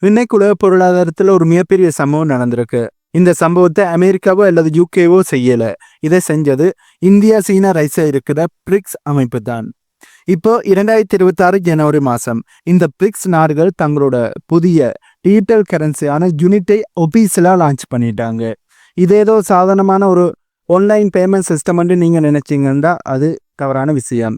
இன்னைக்கு உலக பொருளாதாரத்துல ஒரு மிகப்பெரிய சம்பவம் நடந்திருக்கு. இந்த சம்பவத்தை அமெரிக்காவோ அல்லது யூகேவோ செய்யல. இதை செஞ்சது இந்தியா, சீனா, ரஷ்யா இருக்கிற பிரிக்ஸ் அமைப்பு தான். இப்போ 2026 ஜனவரி மாசம் இந்த பிரிக்ஸ் நாடுகள் தங்களோட புதிய டிஜிட்டல் கரன்சியான யூனிட்டை ஒபிஷியலா லான்ச் பண்ணிட்டாங்க. இது ஏதோ சாதாரணமான ஒரு ஆன்லைன் பேமெண்ட் சிஸ்டம் நீங்க நினைச்சீங்கன்னா அது தவறான விஷயம்.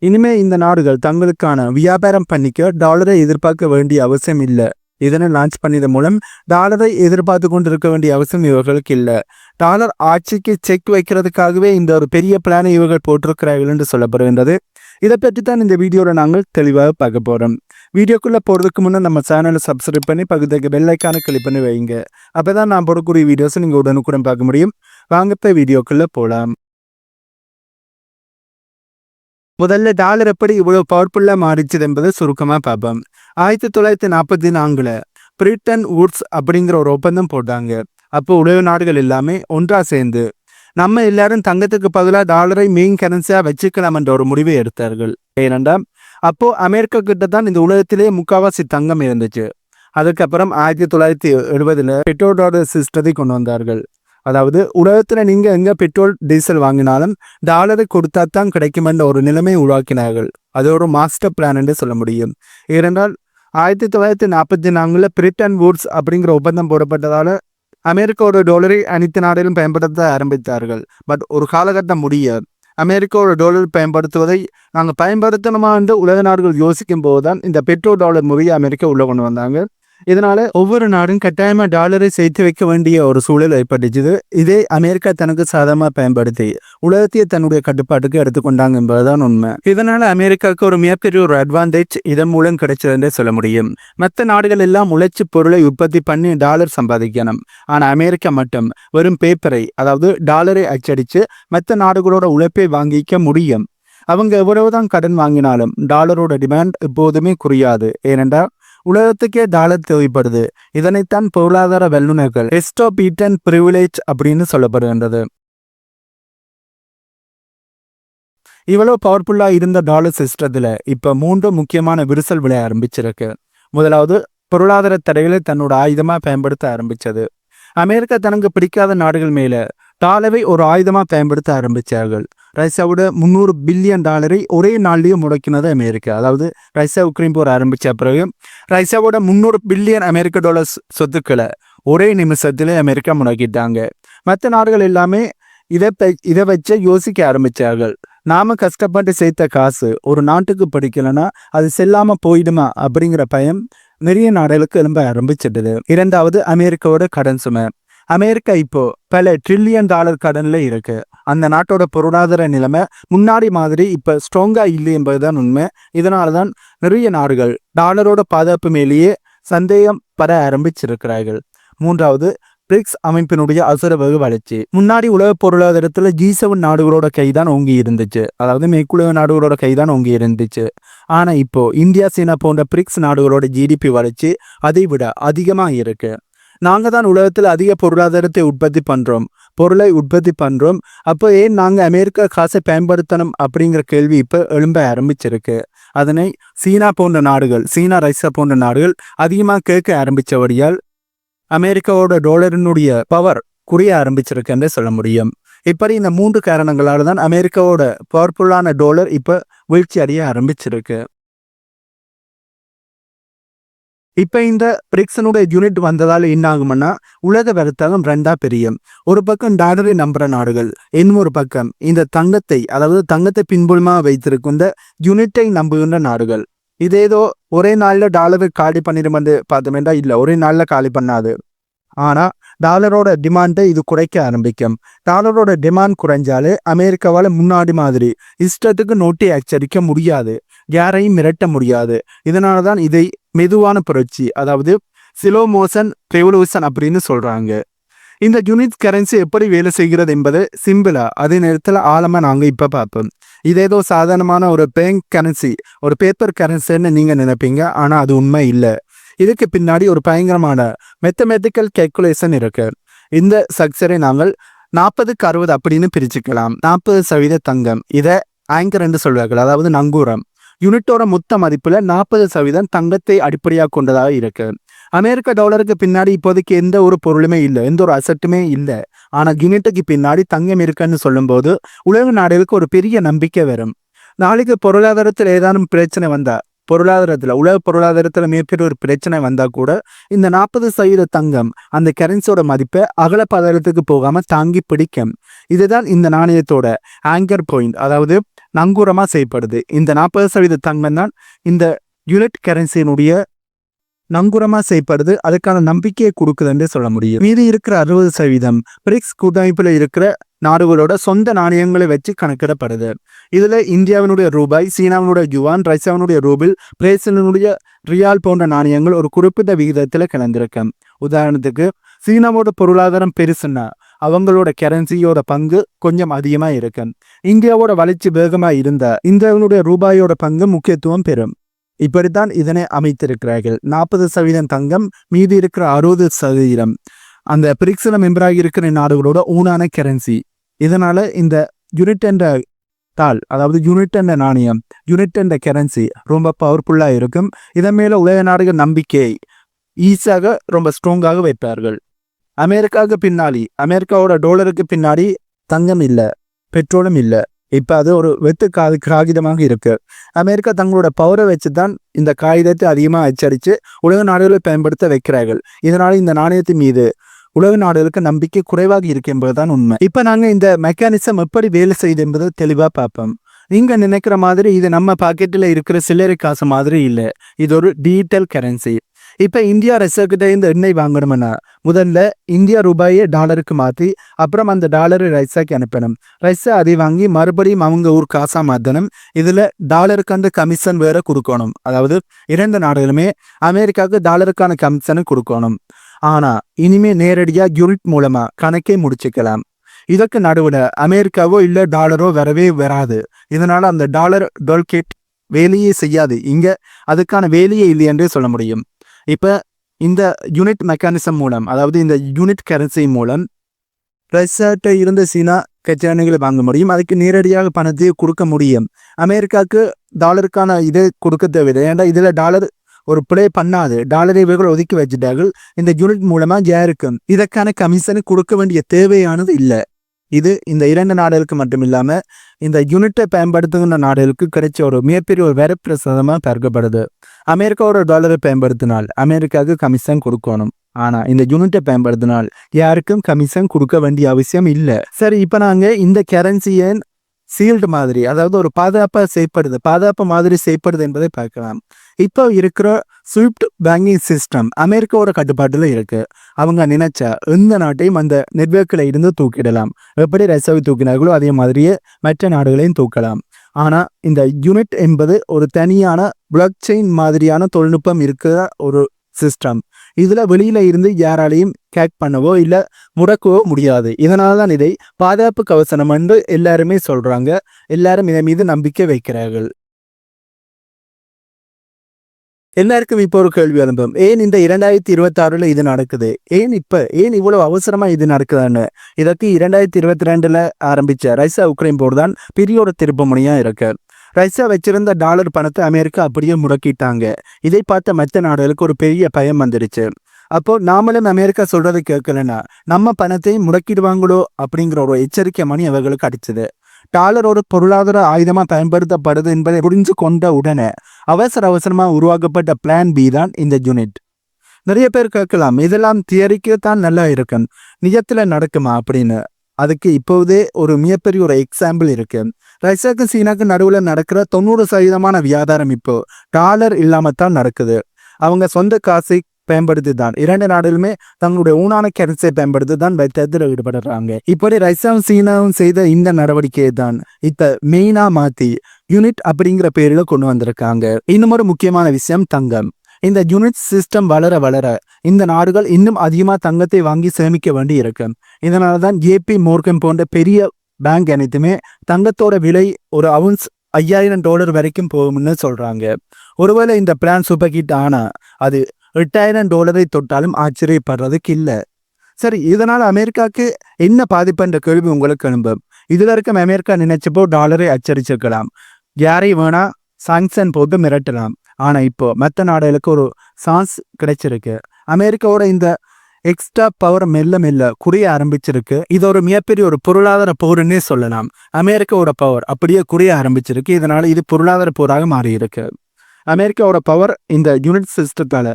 இனிமே இந்த நாடுகள் தங்களுக்கான வியாபாரம் பண்ணிக்க டாலரை எதிர்பார்க்க வேண்டிய அவசியம் இல்லை. இதனை லான்ச் பண்ணியது மூலம் டாலரை எதிர்பார்த்து கொண்டிருக்க வேண்டிய அவசியம் இவர்களுக்கு இல்லை. டாலர் ஆட்சிக்கு செக் வைக்கிறதுக்காகவே இந்த ஒரு பெரிய பிளானை இவர்கள் போட்டிருக்கிறார்கள் என்று சொல்லப்படுகின்றது. இதை பற்றி தான் இந்த வீடியோவில் நாங்கள் தெளிவாக பார்க்க போகிறோம். வீடியோக்குள்ளே போகிறதுக்கு முன்னே நம்ம சேனலை சப்ஸ்கிரைப் பண்ணி பக்கத்துக்கு பெல் ஐக்கானை கிளிக் பண்ணி வைங்க. அப்போ தான் நான் போடக்கூடிய வீடியோஸை நீங்கள் உடனுக்குடன் பார்க்க முடியும். வாங்கப்போ வீடியோக்குள்ளே போகலாம். முதல்ல டாலர் எப்படி இவ்வளவு பவர்ஃபுல்லா மாறிச்சது என்பதை சுருக்கமா பார்ப்போம். 1944 பிரிட்டன் வூட்ஸ் அப்படிங்கிற ஒரு ஒப்பந்தம் போட்டாங்க. அப்போ உலக நாடுகள் எல்லாமே ஒன்றா சேர்ந்து நம்ம எல்லாரும் தங்கத்துக்கு பதிலாக டாலரை மெயின் கரன்சியா வச்சுக்கலாம் என்ற ஒரு முடிவை எடுத்தார்கள். ஏனென்றால் அப்போ அமெரிக்கா கிட்ட தான் இந்த உலகத்திலேயே முக்காவாசி தங்கம் இருந்துச்சு. அதுக்கப்புறம் 1970 பெட்ரோல் டாலர் சிஸ்டத்தை கொண்டு வந்தார்கள். அதாவது உலகத்துல நீங்க எங்க பெட்ரோல் டீசல் வாங்கினாலும் டாலரை கொடுத்தா தான் கிடைக்கும் என்ற ஒரு நிலைமை உருவாக்கினார்கள். அது ஒரு மாஸ்டர் பிளான் என்று சொல்ல முடியும். ஏனென்றால் 1944 பிரிட்டன் வூட்ஸ் அப்படிங்கிற ஒப்பந்தம் போடப்பட்டதால அமெரிக்காவோட டாலரை அனைத்து நாடுகளும் பயன்படுத்த ஆரம்பித்தார்கள். பட் ஒரு காலகட்டம் முடிய அமெரிக்காவோட டாலர் பயன்படுத்துவதை நாங்கள் பயன்படுத்தணுமா என்று உலக நாடுகள் யோசிக்கும் போதுதான் இந்த பெட்ரோல் டாலர் முறையை அமெரிக்கா உள்ள கொண்டு வந்தாங்க. இதனால ஒவ்வொரு நாடும் கட்டாயமா டாலரை சேர்த்து வைக்க வேண்டிய ஒரு சூழல் ஏற்பட்டுச்சு. இதே அமெரிக்கா தனக்கு சாதகமா பயன்படுத்தி உலகத்தையே தன்னுடைய கட்டுப்பாட்டுக்கு எடுத்துக்கொண்டாங்க என்பதுதான் உண்மை. இதனால அமெரிக்காவுக்கு ஒரு மிகப்பெரிய ஒரு அட்வான்டேஜ் இதன் மூலம் கிடைச்சதுன்றே சொல்ல முடியும். மற்ற நாடுகள் எல்லாம் உழைச்சி பொருளை உற்பத்தி பண்ணி டாலர் சம்பாதிக்கணும். ஆனா அமெரிக்கா மட்டும் வெறும் பேப்பரை, அதாவது டாலரை அச்சடிச்சு மற்ற நாடுகளோட உழைப்பை வாங்கிக்க முடியும். அவங்க எவ்வளவுதான் கடன் வாங்கினாலும் டாலரோட டிமாண்ட் எப்போதுமே குறையாது. ஏனென்றால் உலகத்துக்கே டாலர் தேவைப்படுது. இதனைத்தான் பொருளாதார வல்லுநர்கள் எஸ்டோபீட்டன் பிரிவிலேஜ் அப்படின்னு சொல்லப்படுகின்றது. இவ்வளவு பவர்ஃபுல்லா இருந்த டாலர் சிஸ்டத்துல இப்ப 3 முக்கியமான விரிசல் விளைய ஆரம்பிச்சிருக்கு. முதலாவது, பொருளாதார தடைகளை தன்னோட ஆயுதமா பயன்படுத்த ஆரம்பிச்சது. அமெரிக்கா தனக்கு பிடிக்காத நாடுகள் மேல டாலரை ஒரு ஆயுதமா பயன்படுத்த ஆரம்பிச்சார்கள். ரஷ்யாவோட 300 பில்லியன் டாலரை ஒரே நாள்லயும் முடக்கினது அமெரிக்கா. அதாவது ரஷ்யா உக்ரைன் போர் ஆரம்பிச்ச பிறகு ரஷ்யாவோட 300 பில்லியன் அமெரிக்க டாலர் சொத்துக்களை ஒரே நிமிஷத்துல அமெரிக்கா முடக்கிட்டாங்க. மற்ற நாடுகள் எல்லாமே இதை வச்சு யோசிக்க ஆரம்பிச்சார்கள். நாம கஷ்டப்பட்டு சேர்த்த காசு ஒரு நாட்டுக்கு பிடிக்கலன்னா அது செல்லாம போயிடுமா அப்படிங்கிற பயம் நிறைய நாடுகளுக்கு எழும்ப ஆரம்பிச்சிட்டது. இரண்டாவது, அமெரிக்காவோட கடன் சுமை. அமெரிக்கா இப்போ பல ட்ரில்லியன் டாலர் கடன்ல இருக்கு. அந்த நாட்டோட பொருளாதார நிலைமை முன்னாடி மாதிரி இப்ப ஸ்ட்ராங்கா இல்லை என்பதுதான் உண்மை. இதனாலதான் நிறைய நாடுகள் டாலரோட பாதுகாப்பு மேலேயே சந்தேகம் பட ஆரம்பிச்சிருக்கிறார்கள். மூன்றாவது, பிரிக்ஸ் அமைப்பினுடைய அசுரவகு வளர்ச்சி. முன்னாடி உலக பொருளாதாரத்துல G7 நாடுகளோட கைதான் ஓங்கி இருந்துச்சு. அதாவது மேற்குலக நாடுகளோட கைதான் ஓங்கி இருந்துச்சு. ஆனா இப்போ இந்தியா, சீனா போன்ற பிரிக்ஸ் நாடுகளோட GDP வளர்ச்சி அதை விட அதிகமா இருக்கு. நாங்க தான் உலகத்துல அதிக பொருளாதாரத்தை பொருளை உற்பத்தி பண்றோம். அப்போ ஏன் நாங்க அமெரிக்கா காசை பயன்படுத்தணும் அப்படிங்கிற கேள்வி இப்ப எழும்ப ஆரம்பிச்சிருக்கு. அதனை சீனா, ரஷ்யா போன்ற நாடுகள் அதிகமா கேட்க ஆரம்பிச்சபடியால் அமெரிக்காவோட டாலரினுடைய பவர் குறைய ஆரம்பிச்சிருக்குன்னு சொல்ல முடியும். இப்படி இந்த 3 காரணங்களால தான் அமெரிக்காவோட பவர்ஃபுல்லான டாலர் இப்ப வீழ்ச்சி அடைய ஆரம்பிச்சிருக்கு. இப்ப இந்த பிரிக்ஸனுடைய யூனிட் வந்ததால என்ன ஆகும்னா உலக வர்த்தகம் 2ஆ பிரியும். ஒரு பக்கம் டாலரை நம்புற நாடுகள், இன்னொரு பக்கம் இந்த தங்கத்தை பின்புலமா வைத்திருக்கும் இந்த யூனிட்டை நம்புகின்ற நாடுகள். இதேதோ ஒரே நாள்ல டாலரை காலி பண்ணிடும் என்று பார்த்தோம்னா இல்ல, ஒரே நாள்ல காலி பண்ணாது. ஆனா டாலரோட டிமாண்டை இது குறைக்க ஆரம்பிக்கும். டாலரோட டிமாண்ட் குறைஞ்சாலே அமெரிக்காவால முன்னாடி மாதிரி இஷ்டத்துக்கு நோட்டை அச்சடிக்க முடியாது, யாரையும் மிரட்ட முடியாது. இதனாலதான் இதை மெதுவான புரட்சி, அதாவது ஸ்லோ மோஷன் ரெவல்யூஷன் அப்படின்னு சொல்றாங்க. இந்த யூனிட் கரன்சி எப்படி வேலை செய்கிறது என்பது சிம்பிளா அதே நேரத்தில் ஆழமா நாங்க இப்ப பார்ப்போம். இதேதோ சாதாரணமான ஒரு பேங்க் கரன்சி, ஒரு பேப்பர் கரன்சின்னு நீங்க நினைப்பீங்க. ஆனா அது உண்மை இல்லை. இதுக்கு பின்னாடி ஒரு பயங்கரமான மேத்தமெட்டிக்கல் கேல்குலேஷன் இருக்கு. இந்த ஸ்ட்ரக்சரை நாங்கள் 40-60 அப்படின்னு பிரிச்சுக்கலாம். 40% தங்கம், இதை ஆங்கர் என்று சொல்வார்கள், அதாவது நங்கூரம். யூனிட்டோட மொத்த மதிப்புல 40% தங்கத்தை அடிப்படையாக கொண்டதாக இருக்கு. அமெரிக்க டாலருக்கு பின்னாடி இப்போதைக்கு எந்த ஒரு பொருளுமே இல்லை, எந்த ஒரு அசட்டுமே இல்லை. ஆனா யூனிட்டுக்கு பின்னாடி தங்கம் இருக்குன்னு சொல்லும்போது உலக நாடுகளுக்கு ஒரு பெரிய நம்பிக்கை வரும். நாளைக்கு பொருளாதாரத்தில் ஏதானும் பிரச்சனை வந்தா, உலக பொருளாதாரத்துல மிகப்பெரிய ஒரு பிரச்சனை வந்தா கூட இந்த 40% தங்கம் அந்த கரன்சியோட மதிப்பை அகலப்பாதாரத்துக்கு போகாம தாங்கி பிடிக்கும். இதுதான் இந்த நாணயத்தோட ஆங்கர் பாயிண்ட், அதாவது நங்கூரமா செய்யப்படுது. இந்த 40% தங்கம் தான் இந்த யூனிட் கரன்சியினுடைய நங்கூரமா செய்யப்படுது. அதுக்கான நம்பிக்கையை கொடுக்குதுன்னு சொல்ல முடியும். மீதி இருக்கிற 60% பிரிக்ஸ் கூட்டமைப்புல இருக்கிற நாடுகளோட சொந்த நாணயங்களை வச்சு கணக்கிடப்படுது. இதுல இந்தியாவினுடைய ரூபாய், சீனாவினுடைய யுவான், ரஷ்யாவினுடைய ரூபிள், பிரேசிலினுடைய ரியால் போன்ற நாணயங்கள் ஒரு குறிப்பிட்ட விகிதத்துல கலந்திருக்கு. உதாரணத்துக்கு சீனாவோட பொருளாதாரம் பெருசுன்னா அவங்களோட கரன்சியோட பங்கு கொஞ்சம் அதிகமா இருக்கு. இந்தியாவோட வளர்ச்சி வேகமா இருந்தா இந்தியாவினுடைய ரூபாயோட பங்கு முக்கியத்துவம் பெறும். இப்படித்தான் இதனை அமைத்திருக்கிறார்கள். 40% தங்கம், மீதி இருக்கிற 60% அந்த பிரிக்ஸ்ல மெம்பராகி இருக்கிற நாடுகளோட ஊனான கரன்சி. இதனால இந்த யூனிட் என்ற தாள், அதாவது யூனிட் என்ற நாணயம், யூனிட் என்ற கரன்சி ரொம்ப பவர்ஃபுல்லா இருக்கும். இதன் மேல உலக நாடுகள் நம்பிக்கையை ஈஸியாக ரொம்ப ஸ்ட்ராங்காக வைப்பார்கள். அமெரிக்காவோட டாலருக்கு பின்னாடி தங்கம் இல்லை, பெட்ரோலும் இல்லை. இப்ப அது ஒரு வெத்து காகிதமாக இருக்கு. அமெரிக்கா தங்களோட பவரை வச்சுதான் இந்த காகிதத்தை அதிகமாக அச்சடிச்சு உலக நாடுகளை பயன்படுத்த வைக்கிறார்கள். இதனால இந்த நாணயத்தின் மீது உலக நாடுகளுக்கு நம்பிக்கை குறைவாக இருக்கு என்பதுதான் உண்மை. இப்ப நாங்க இந்த மெக்கானிசம் எப்படி வேலை செய்யுது என்பதை தெளிவா பார்ப்போம். நீங்க நினைக்கிற மாதிரி இது நம்ம பாக்கெட்டில் இருக்கிற சில்லறை காசு மாதிரி இல்லை. இது ஒரு டிஜிட்டல் கரன்சி. இப்ப இந்தியா ரஷ்யா கிட்ட இந்த எண்ணெய் வாங்கணும்னா முதல்ல இந்தியா ரூபாயை டாலருக்கு மாற்றி அப்புறம் அந்த டாலரை ரஷ்யாக்கு அனுப்பணும். ரஷ்யா அதை வாங்கி மறுபடியும் அவங்க ஊர் காசா மாற்றணும். இதுல டாலருக்கு அந்த கமிஷன் வேற கொடுக்கணும். அதாவது 2 நாடுகளுமே அமெரிக்காவுக்கு டாலருக்கான கமிஷனை கொடுக்கணும். ஆனா இனிமே நேரடியா யூனிட் மூலமா கணக்கே முடிச்சுக்கலாம். இதற்கு நடுவுல அமெரிக்காவோ இல்ல டாலரோ வரவே வராது. இதனால அந்த டாலர் டோல்கேட் வேலையே செய்யாது. இங்க அதுக்கான வேலையே இல்லை என்றே சொல்ல முடியும். இப்ப இந்த யூனிட் மெக்கானிசம் மூலம், அதாவது இந்த யூனிட் கரன்சி மூலம் ரஷ்யாட்ட இருந்த சீனா கச்சானைகளை வாங்க முடியும். அதுக்கு நேரடியாக பணத்தை கொடுக்க முடியும். அமெரிக்காவுக்கு டாலருக்கான இதை கொடுக்க தேவையில்லை. ஏன்னா இதுல டாலர் ஒரு பிளே பண்ணாது. டாலரை இவர்கள் ஒதுக்கி வச்சுட்டார்கள். இந்த யூனிட் மூலமா இருக்கும். இதற்கான கமிஷனை கொடுக்க வேண்டிய தேவையானது இல்லை. இது இந்த 2 நாடுகளுக்கு மட்டும் இல்லாம இந்த யூனிட்டை பயன்படுத்துகின்ற நாடுகளுக்கு கிடைச்ச ஒரு மிகப்பெரிய ஒரு வரப்பிரசாதமா பார்க்கப்படுது. அமெரிக்காவோட டாலரை பயன்படுத்தினால் அமெரிக்காவுக்கு கமிஷன் கொடுக்கணும். ஆனா இந்த யூனிட்டை பயன்படுத்தினால் யாருக்கும் கமிஷன் கொடுக்க வேண்டிய அவசியம் இல்லை. சரி, இப்ப நாங்க இந்த கரன்சியை சீல்டு மாதிரி, அதாவது ஒரு பாதுகாப்பு மாதிரி செய்யப்படுது என்பதை பார்க்கலாம். இப்போ இருக்கிற ஸ்விஃப்ட் பேங்கிங் சிஸ்டம் அமெரிக்காவோட கட்டுப்பாட்டுல இருக்கு. அவங்க நினைச்சா எந்த நாட்டையும் அந்த நெட்வொர்க்கில் இருந்து தூக்கிடலாம். எப்படி ரஷ்யாவை தூக்கினார்களோ அதே மாதிரியே மற்ற நாடுகளையும் தூக்கலாம். ஆனா இந்த யூனிட் என்பது ஒரு தனியான பிளாக் செயின் மாதிரியான தொழில்நுட்பம் இருக்கிற ஒரு சிஸ்டம். இதுல வெளியில இருந்து யாராலையும் கேக் பண்ணவோ இல்ல முடக்கவோ முடியாது. இதனாலதான் இதை பாதுகாப்பு கவசனம் என்று எல்லாருமே சொல்றாங்க. எல்லாரும் இதன் மீது நம்பிக்கை வைக்கிறார்கள். எல்லாருக்கும் இப்போ ஒரு கேள்வி எழும்பும், ஏன் இந்த 2026 இது நடக்குது, ஏன் இவ்வளவு அவசரமா இது நடக்குதுன்னு. இதற்கு 2022 ஆரம்பிச்ச ரஷ்யா உக்ரைன் போர் தான் பெரிய ஒரு திருப்புமுனையா இருக்கு. ரஷ்யா வச்சிருந்த டாலர் பணத்தை அமெரிக்கா அப்படியே முடக்கிட்டாங்க. இதை பார்த்த மற்ற நாடுகளுக்கு ஒரு பெரிய பயம் வந்துடுச்சு. அப்போ நாமளும் அமெரிக்கா சொல்றதை கேட்கலன்னா நம்ம பணத்தையும் முடக்கிடுவாங்களோ அப்படிங்கிற ஒரு எச்சரிக்கை மணி அவர்களுக்கு அடிச்சது. டாலர் ஒரு பொருளாதார ஆயுதமா பயன்படுத்தப்படுது என்பதை புரிஞ்சு கொண்ட உடனே அவசரமா உருவாக்கப்பட்ட பிளான் பி தான் இந்த யூனிட். நிறைய பேர் கேட்கலாம், இதெல்லாம் தியரிக்கு தான் நல்லா இருக்கும், நிஜத்துல நடக்குமா அப்படின்னு. அதுக்கு இப்போதே ஒரு மிகப்பெரிய ஒரு எக்ஸாம்பிள் இருக்கு. ரஷ்யாவுக்கும் சீனாவுக்கும் நடுவுல நடக்கிற 90% வியாபாரம் இப்போ டாலர் இல்லாமத்தான் நடக்குது. அவங்க சொந்த காசை பயன்படுத்தி தான் 2 நாடுகளுமே தங்களுடைய ஊனான கரன்சியை பயன்படுத்தி தான் வைத்தத்தில் ஈடுபடுறாங்க. இப்படி ரஷ்யாவும் சீனாவும் செய்த இந்த நடவடிக்கையை தான் இப்ப மெயினா மாத்தி யூனிட் அப்படிங்கிற பேரில கொண்டு வந்திருக்காங்க. இன்னும் ஒரு முக்கியமான விஷயம், தங்கம். இந்த யூனிட் சிஸ்டம் வளர வளர இந்த நாடுகள் இன்னும் அதிகமா தங்கத்தை வாங்கி சேமிக்க வேண்டி இருக்கு. இதனாலதான் JP Morgan போன்ற பெரிய பேங்க் அனைத்துமே தங்கத்தோட விலை ஒரு அவுன்ஸ் $5000 வரைக்கும் போகும்னு சொல்றாங்க. ஒருவேளை இந்த பிளான் சூப்பர் ஹிட் ஆனா அது $8000 தொட்டாலும் ஆச்சரியப்படுறதுக்கு இல்லை. சரி, இதனால அமெரிக்காவுக்கு என்ன பாதிப்புன்ற கேள்வி உங்களுக்கு எழும்பும். இதுல இருக்க அமெரிக்கா நினைச்சப்போ டாலரை அச்சடிச்சிருக்கலாம், யாரையும் வேணா சாங்ஷன் போட்டு மிரட்டலாம். ஆனா இப்போ மற்ற நாடுகளுக்கு ஒரு சான்ஸ் கிடைச்சிருக்கு. அமெரிக்காவோட இந்த எக்ஸ்ட்ரா பவர் மெல்ல மெல்ல குறைய ஆரம்பிச்சிருக்கு. இது ஒரு மிகப்பெரிய ஒரு பொருளாதார போருன்னே சொல்லலாம். அமெரிக்காவோட பவர் அப்படியே குறைய ஆரம்பிச்சிருக்கு. இதனால இது பொருளாதார போராக மாறி இருக்கு. அமெரிக்காவோட பவர் இந்த யூனிட் சிஸ்டத்தால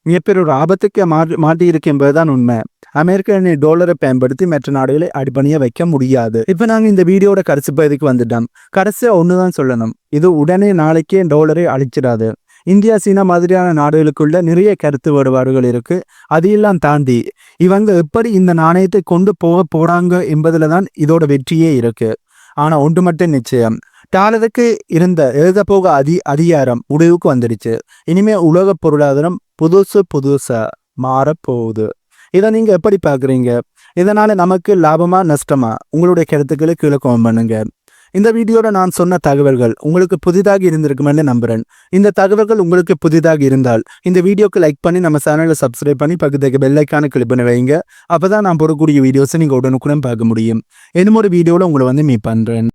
மிகப்பெரிய ஒரு ஆபத்துக்கு மாட்டி இருக்கு என்பதுதான் உண்மை. அமெரிக்க டாலரை பயன்படுத்தி மற்ற நாடுகளை அடிப்பணிய வைக்க முடியாது. இப்ப நாங்க இந்த வீடியோட கடைசி பகுதிக்கு வந்துட்டோம். கடைசியா ஒண்ணுதான் சொல்லணும். இது உடனே நாளைக்கே டாலரை அழிச்சிடாது. இந்தியா சீனா மாதிரியான நாடுகளுக்குள்ள நிறைய கருத்து வேறுபாடுகள் இருக்கு. அதையெல்லாம் தாண்டி இவங்க எப்படி இந்த நாணயத்தை கொண்டு போக போறாங்க என்பதுல தான் இதோட வெற்றியே இருக்கு. ஆனா ஒன்று மட்டும் நிச்சயம், டாலருக்கு இருந்த எழுதப்போக அதிகாரம் முடிவுக்கு வந்துடுச்சு. இனிமே உலக பொருளாதாரம் புதுசா மாறப்போகுது. இதை நீங்க எப்படி பாக்குறீங்க? இதனால நமக்கு லாபமா நஷ்டமா? உங்களுடைய கருத்துக்களை கீழே கமெண்ட் பண்ணுங்க. இந்த வீடியோல நான் சொன்ன தகவல்கள் உங்களுக்கு புதிதாக இருந்திருக்குமென்னு நம்புறேன். இந்த தகவல்கள் உங்களுக்கு புதிதாக இருந்தால் இந்த வீடியோக்கு லைக் பண்ணி நம்ம சேனலை சப்ஸ்கிரைப் பண்ணி பக்கத்துக்கு பெல் ஐக்கானை கிளிக் பண்ணி வைங்க. அப்பதான் நான் போடக்கூடிய வீடியோஸை நீங்க உடனுக்குடன் பார்க்க முடியும். இன்னும் ஒரு வீடியோல உங்களை மீட் பண்றேன்.